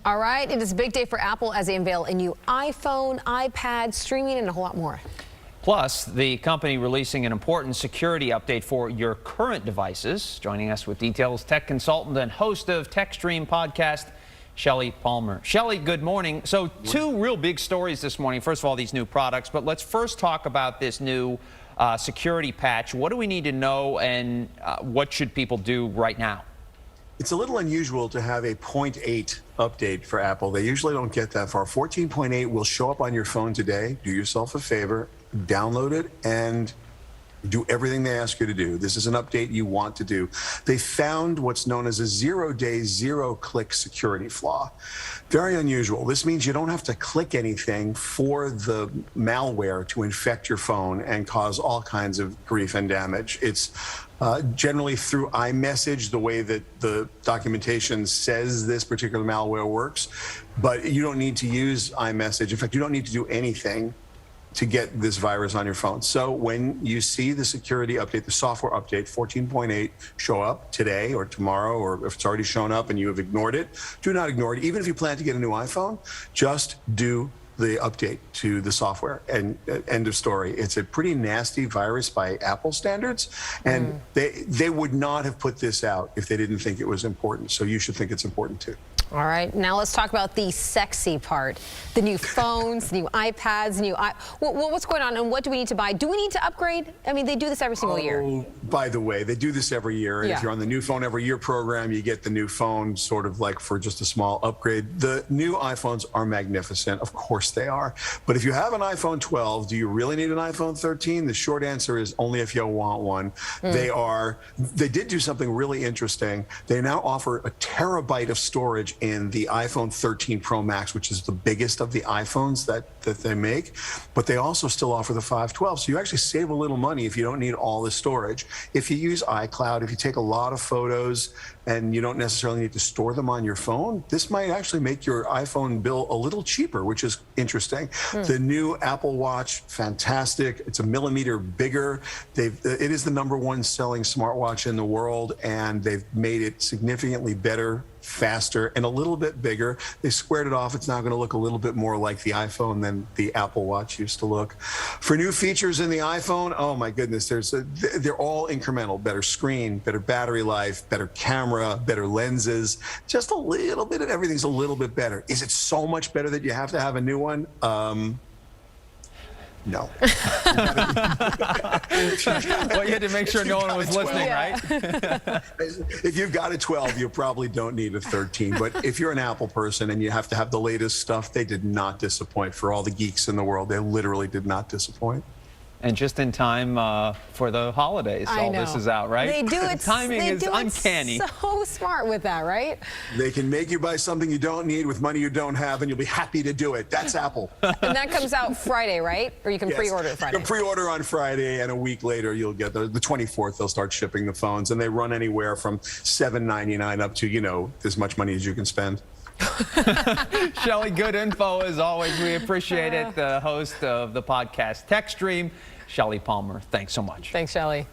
All right, it is a big day for Apple as they unveil a new iPhone, iPad, streaming, and a whole lot more. Plus, the company releasing an important security update for your current devices. Joining us with details, tech consultant and host of TechStream podcast, Shelly Palmer. Shelly, good morning. So two real big stories this morning. First of all, these new products, but let's first talk about this new security patch. What do we need to know, and what should people do right now? It's a little unusual to have a 0.8 update for Apple. They usually don't get that far. 14.8 will show up on your phone today. Do yourself a favor, download it, and do everything they ask you to do. This is an update you want to do. They found what's known as a 0-day, zero-click security flaw. Very unusual. This means you don't have to click anything for the malware to infect your phone and cause all kinds of grief and damage. It's generally through iMessage, the way that the documentation says this particular malware works, but you don't need to use iMessage. In fact, you don't need to do anything to get this virus on your phone. So when you see the security update, the software update 14.8 show up today or tomorrow, or if it's already shown up and you have ignored it, do not ignore it. Even if you plan to get a new iPhone, just do the update to the software, and end of story. It's a pretty nasty virus by Apple standards, and they would not have put this out if they didn't think it was important. So you should think it's important too. All right, now let's talk about the sexy part. The new phones, new iPads, what's going on, and what do we need to buy? Do we need to upgrade? I mean, they do this every single year. By the way, they do this every year. Yeah. If you're on the new phone every year program, you get the new phone sort of like for just a small upgrade. The new iPhones are magnificent. Of course they are. But if you have an iPhone 12, do you really need an iPhone 13? The short answer is only if you want one. They did do something really interesting. They now offer a terabyte of storage in the iPhone 13 Pro Max, which is the biggest of the iPhones that they make, but they also still offer the 512. So you actually save a little money if you don't need all the storage. If you use iCloud, if you take a lot of photos and you don't necessarily need to store them on your phone, this might actually make your iPhone bill a little cheaper, which is interesting. The new Apple Watch, fantastic. It's a millimeter bigger. It is the #1 selling smartwatch in the world, and they've made it significantly better, faster, and a little bit bigger. They squared it off. It's now going to look a little bit more like the iPhone than the Apple Watch used to look. For new features in the iPhone, oh my goodness, they're all incremental. Better screen, better battery life, better camera, better lenses. Just a little bit of everything's a little bit better. Is it so much better that you have to have a new one? No. Well, you had to make sure no one was listening, right? If you've got a 12, you probably don't need a 13. But if you're an Apple person and you have to have the latest stuff, they did not disappoint. For all the geeks in the world, they literally did not disappoint. And just in time for the holidays, all this is out, right? They do it. Timing is uncanny. So smart with that, right? They can make you buy something you don't need with money you don't have, and you'll be happy to do it. That's Apple. And that comes out Friday, right? Or you can pre-order it Friday. You can pre-order on Friday, and a week later you'll get the 24th. They'll start shipping the phones, and they run anywhere from $7.99 up to, you know, as much money as you can spend. Shelly, good info as always. We appreciate it. The host of the podcast TechStream, Shelly Palmer. Thanks so much. Thanks, Shelly.